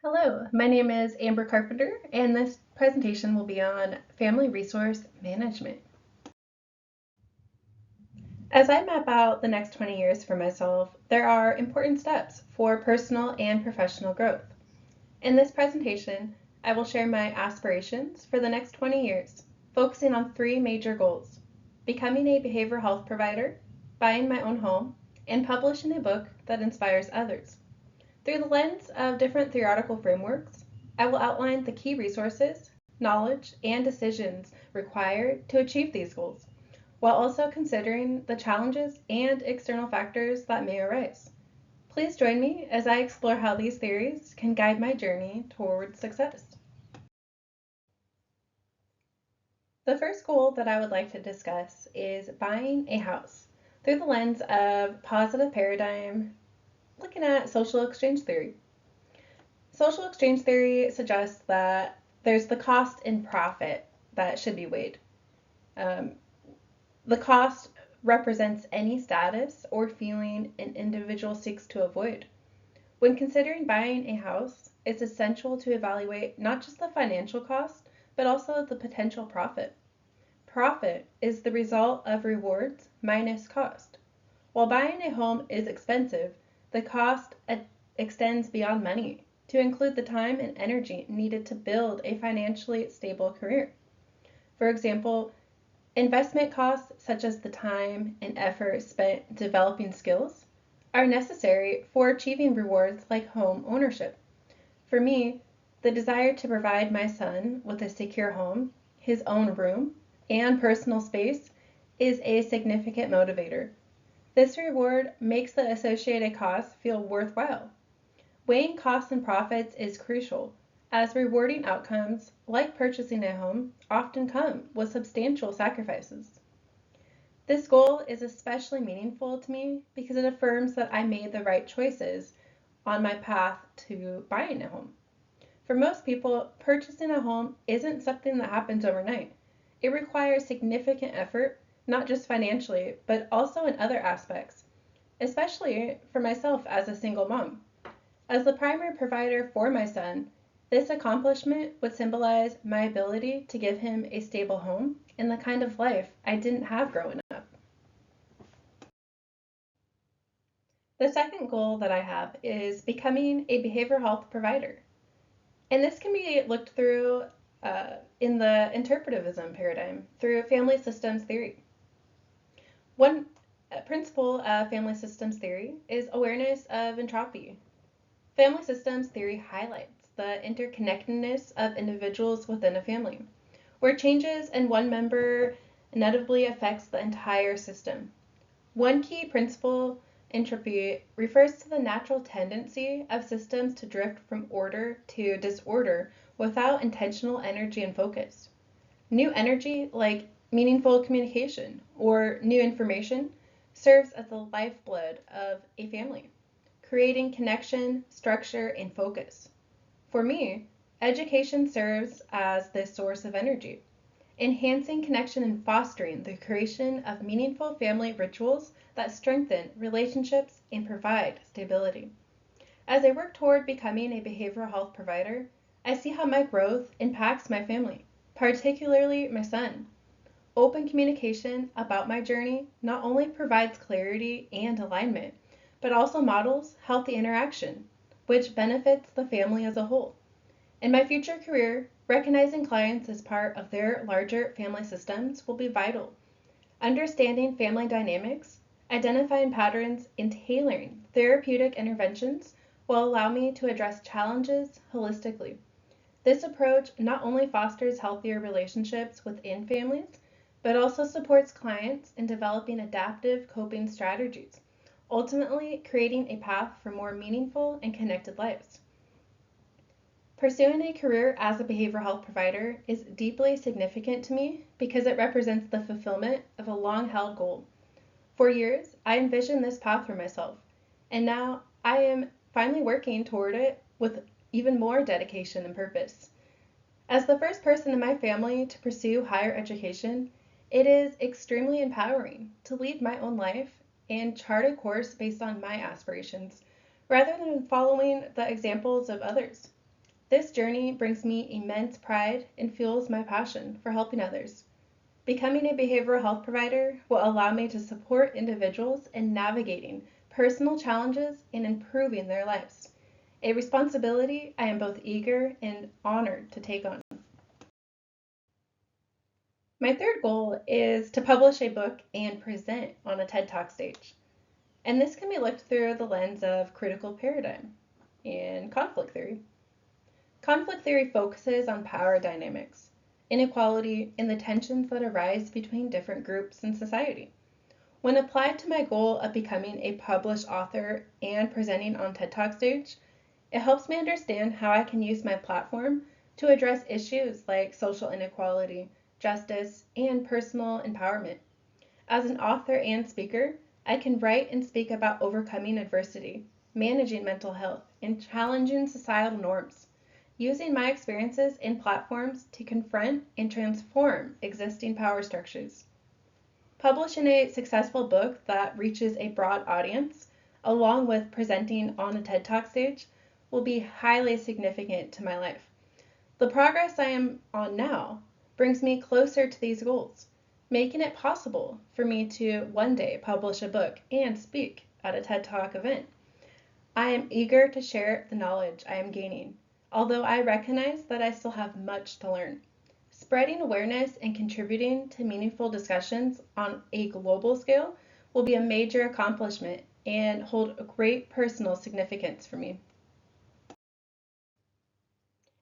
Hello, my name is Amber Carpenter, and this presentation will be on family resource management. As I map out the next 20 years for myself, there are important steps for personal and professional growth. In this presentation, I will share my aspirations for the next 20 years, focusing on three major goals: becoming a behavioral health provider, buying my own home, and publishing a book that inspires others. Through the lens of different theoretical frameworks, I will outline the key resources, knowledge, and decisions required to achieve these goals, while also considering the challenges and external factors that may arise. Please join me as I explore how these theories can guide my journey toward success. The first goal that I would like to discuss is buying a house through the lens of positive paradigm, looking at social exchange theory. Social exchange theory suggests that there's the cost and profit that should be weighed. Um, the cost represents any status or feeling an individual seeks to avoid. When considering buying a house, it's essential to evaluate not just the financial cost, but also the potential profit. Profit is the result of rewards minus cost. While buying a home is expensive, the cost extends beyond money to include the time and energy needed to build a financially stable career. For example, investment costs such as the time and effort spent developing skills are necessary for achieving rewards like home ownership. For me, the desire to provide my son with a secure home, his own room, and personal space is a significant motivator. This reward makes the associated costs feel worthwhile. Weighing costs and profits is crucial, as rewarding outcomes, like purchasing a home, often come with substantial sacrifices. This goal is especially meaningful to me because it affirms that I made the right choices on my path to buying a home. For most people, purchasing a home isn't something that happens overnight. It requires significant effort, not just financially, but also in other aspects, especially for myself as a single mom. As the primary provider for my son, this accomplishment would symbolize my ability to give him a stable home and the kind of life I didn't have growing up. The second goal that I have is becoming a behavioral health provider. And this can be looked through in the interpretivism paradigm through family systems theory. One principle of family systems theory is awareness of entropy. Family systems theory highlights the interconnectedness of individuals within a family, where changes in one member inevitably affects the entire system. One key principle, entropy, refers to the natural tendency of systems to drift from order to disorder without intentional energy and focus. New energy, like meaningful communication or new information, serves as the lifeblood of a family, creating connection, structure, and focus. For me, education serves as this source of energy, enhancing connection and fostering the creation of meaningful family rituals that strengthen relationships and provide stability. As I work toward becoming a behavioral health provider, I see how my growth impacts my family, particularly my son. Open communication about my journey not only provides clarity and alignment, but also models healthy interaction, which benefits the family as a whole. In my future career, recognizing clients as part of their larger family systems will be vital. Understanding family dynamics, identifying patterns, and tailoring therapeutic interventions will allow me to address challenges holistically. This approach not only fosters healthier relationships within families, but also supports clients in developing adaptive coping strategies, ultimately creating a path for more meaningful and connected lives. Pursuing a career as a behavioral health provider is deeply significant to me because it represents the fulfillment of a long held goal. For years, I envisioned this path for myself, and now I am finally working toward it with even more dedication and purpose. As the first person in my family to pursue higher education, it is extremely empowering to lead my own life and chart a course based on my aspirations, rather than following the examples of others. This journey brings me immense pride and fuels my passion for helping others. Becoming a behavioral health provider will allow me to support individuals in navigating personal challenges and improving their lives, a responsibility I am both eager and honored to take on. My third goal is to publish a book and present on a TED Talk stage. And this can be looked through the lens of critical paradigm and conflict theory. Conflict theory focuses on power dynamics, inequality, and the tensions that arise between different groups in society. When applied to my goal of becoming a published author and presenting on TED Talk stage, it helps me understand how I can use my platform to address issues like social inequality, justice, and personal empowerment. As an author and speaker, I can write and speak about overcoming adversity, managing mental health, and challenging societal norms, using my experiences and platforms to confront and transform existing power structures. Publishing a successful book that reaches a broad audience, along with presenting on a TED Talk stage, will be highly significant to my life. The progress I am on now brings me closer to these goals, making it possible for me to one day publish a book and speak at a TED Talk event. I am eager to share the knowledge I am gaining, although I recognize that I still have much to learn. Spreading awareness and contributing to meaningful discussions on a global scale will be a major accomplishment and hold a great personal significance for me.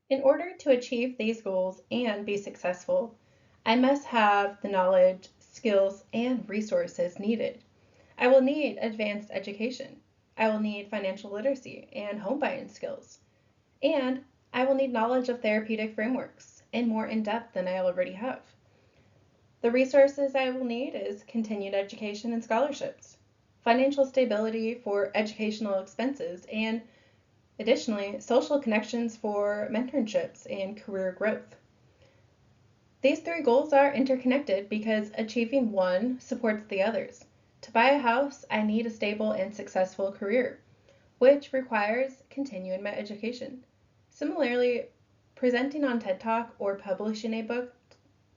In order to achieve these goals and be successful, I must have the knowledge, skills, and resources needed. I will need advanced education. I will need financial literacy and home buying skills. And I will need knowledge of therapeutic frameworks and more in depth than I already have. The resources I will need is continued education and scholarships, financial stability for educational expenses, and additionally, social connections for mentorships and career growth. These three goals are interconnected because achieving one supports the others. To buy a house, I need a stable and successful career, which requires continuing my education. Similarly, presenting on TED Talk or publishing a book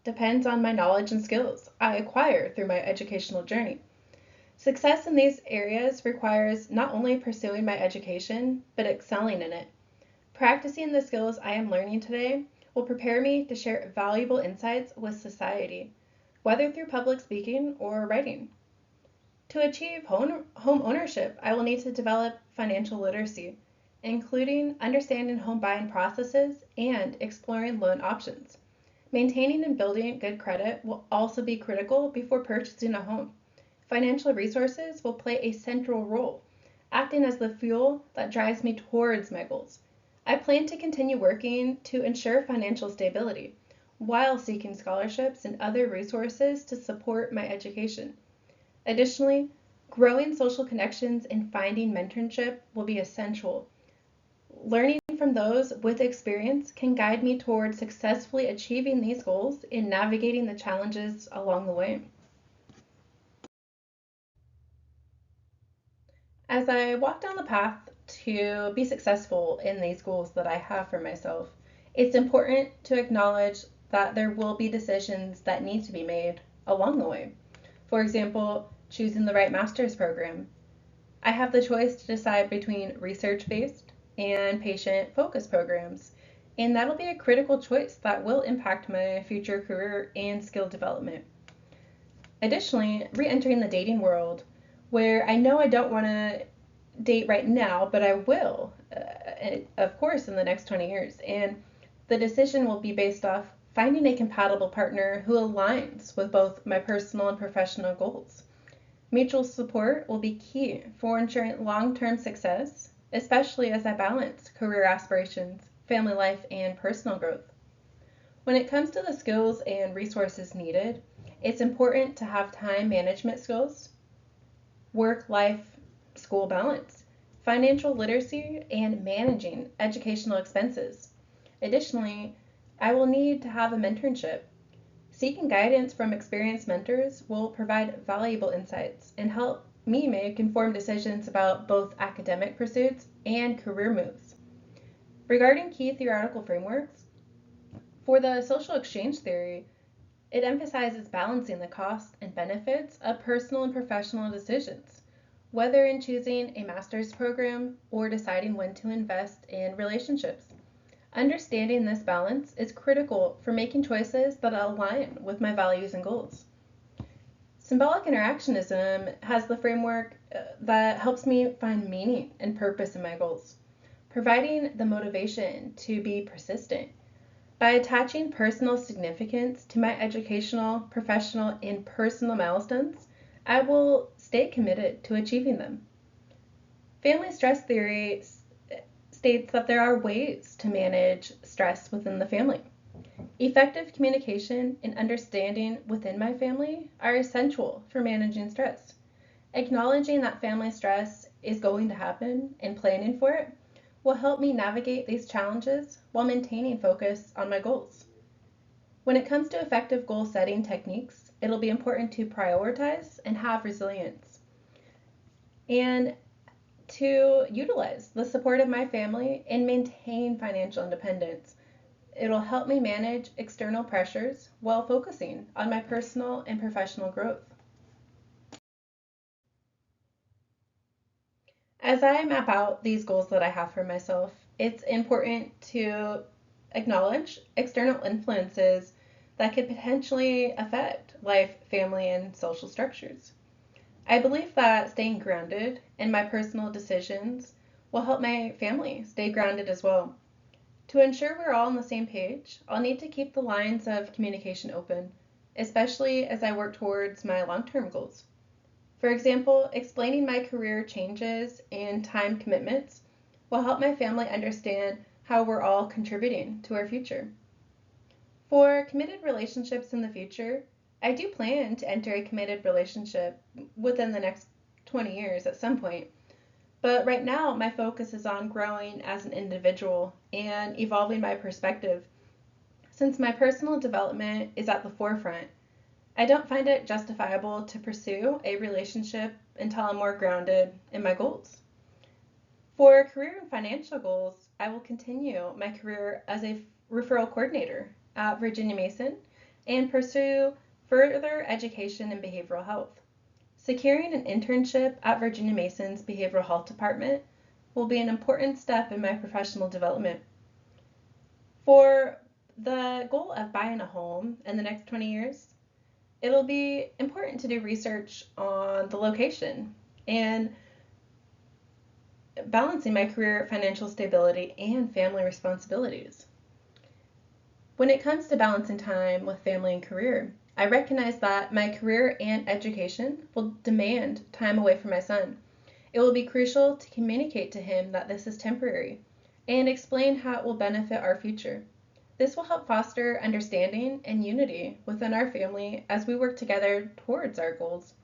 depends on my knowledge and skills I acquire through my educational journey. Success in these areas requires not only pursuing my education, but excelling in it. Practicing the skills I am learning today will prepare me to share valuable insights with society, whether through public speaking or writing. To achieve home ownership, I will need to develop financial literacy, including understanding home buying processes and exploring loan options. Maintaining and building good credit will also be critical before purchasing a home. Financial resources will play a central role, acting as the fuel that drives me towards my goals. I plan to continue working to ensure financial stability while seeking scholarships and other resources to support my education. Additionally, growing social connections and finding mentorship will be essential. Learning from those with experience can guide me towards successfully achieving these goals and navigating the challenges along the way. As I walk down the path to be successful in these goals that I have for myself, it's important to acknowledge that there will be decisions that need to be made along the way. For example, choosing the right master's program. I have the choice to decide between research-based and patient-focused programs, and that'll be a critical choice that will impact my future career and skill development. Additionally, re-entering the dating world, where I know I don't want to date right now, but I will, of course, in the next 20 years. And the decision will be based off finding a compatible partner who aligns with both my personal and professional goals. Mutual support will be key for ensuring long-term success, especially as I balance career aspirations, family life, and personal growth. When it comes to the skills and resources needed, it's important to have time management skills, work-life school balance, financial literacy, and managing educational expenses. Additionally, I will need to have a mentorship. Seeking guidance from experienced mentors will provide valuable insights and help me make informed decisions about both academic pursuits and career moves. Regarding key theoretical frameworks, for the social exchange theory, it emphasizes balancing the costs and benefits of personal and professional decisions, whether in choosing a master's program or deciding when to invest in relationships. Understanding this balance is critical for making choices that align with my values and goals. Symbolic interactionism has the framework that helps me find meaning and purpose in my goals, providing the motivation to be persistent. By attaching personal significance to my educational, professional, and personal milestones, I will stay committed to achieving them. Family stress theory states that there are ways to manage stress within the family. Effective communication and understanding within my family are essential for managing stress. Acknowledging that family stress is going to happen and planning for it will help me navigate these challenges while maintaining focus on my goals. When it comes to effective goal setting techniques, it'll be important to prioritize and have resilience and to utilize the support of my family and maintain financial independence. It'll help me manage external pressures while focusing on my personal and professional growth. As I map out these goals that I have for myself, it's important to acknowledge external influences that could potentially affect life, family, and social structures. I believe that staying grounded in my personal decisions will help my family stay grounded as well. To ensure we're all on the same page, I'll need to keep the lines of communication open, especially as I work towards my long-term goals. For example, explaining my career changes and time commitments will help my family understand how we're all contributing to our future. For committed relationships in the future, I do plan to enter a committed relationship within the next 20 years at some point. But right now, my focus is on growing as an individual and evolving my perspective. Since my personal development is at the forefront, I don't find it justifiable to pursue a relationship until I'm more grounded in my goals. For career and financial goals, I will continue my career as a referral coordinator at Virginia Mason and pursue further education in behavioral health. Securing an internship at Virginia Mason's Behavioral Health Department will be an important step in my professional development. For the goal of buying a home in the next 20 years, it'll be important to do research on the location and balancing my career, financial stability, and family responsibilities. When it comes to balancing time with family and career, I recognize that my career and education will demand time away from my son. It will be crucial to communicate to him that this is temporary and explain how it will benefit our future. This will help foster understanding and unity within our family as we work together towards our goals.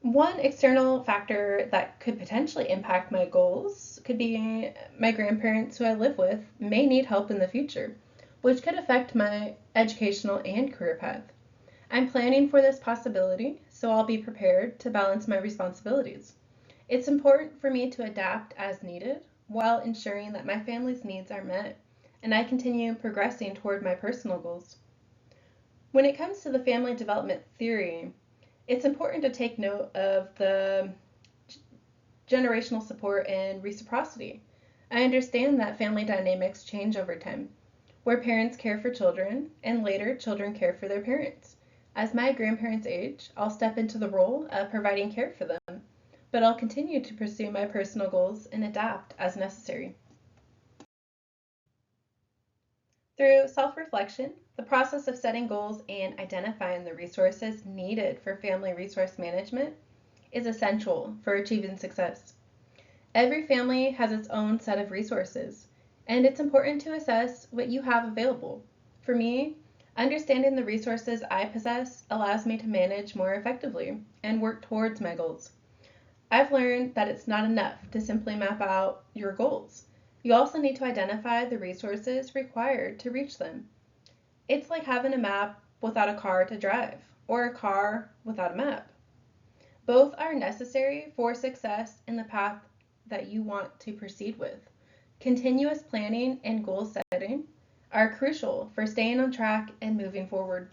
One external factor that could potentially impact my goals could be my grandparents who I live with may need help in the future, which could affect my educational and career path. I'm planning for this possibility, so I'll be prepared to balance my responsibilities. It's important for me to adapt as needed while ensuring that my family's needs are met and I continue progressing toward my personal goals. When it comes to the family development theory, it's important to take note of the generational support and reciprocity. I understand that family dynamics change over time, where parents care for children and later children care for their parents. As my grandparents age, I'll step into the role of providing care for them, but I'll continue to pursue my personal goals and adapt as necessary. Through self-reflection, the process of setting goals and identifying the resources needed for family resource management is essential for achieving success. Every family has its own set of resources, and it's important to assess what you have available. For me, understanding the resources I possess allows me to manage more effectively and work towards my goals. I've learned that it's not enough to simply map out your goals. You also need to identify the resources required to reach them. It's like having a map without a car to drive, or a car without a map. Both are necessary for success in the path that you want to proceed with. Continuous planning and goal setting are crucial for staying on track and moving forward.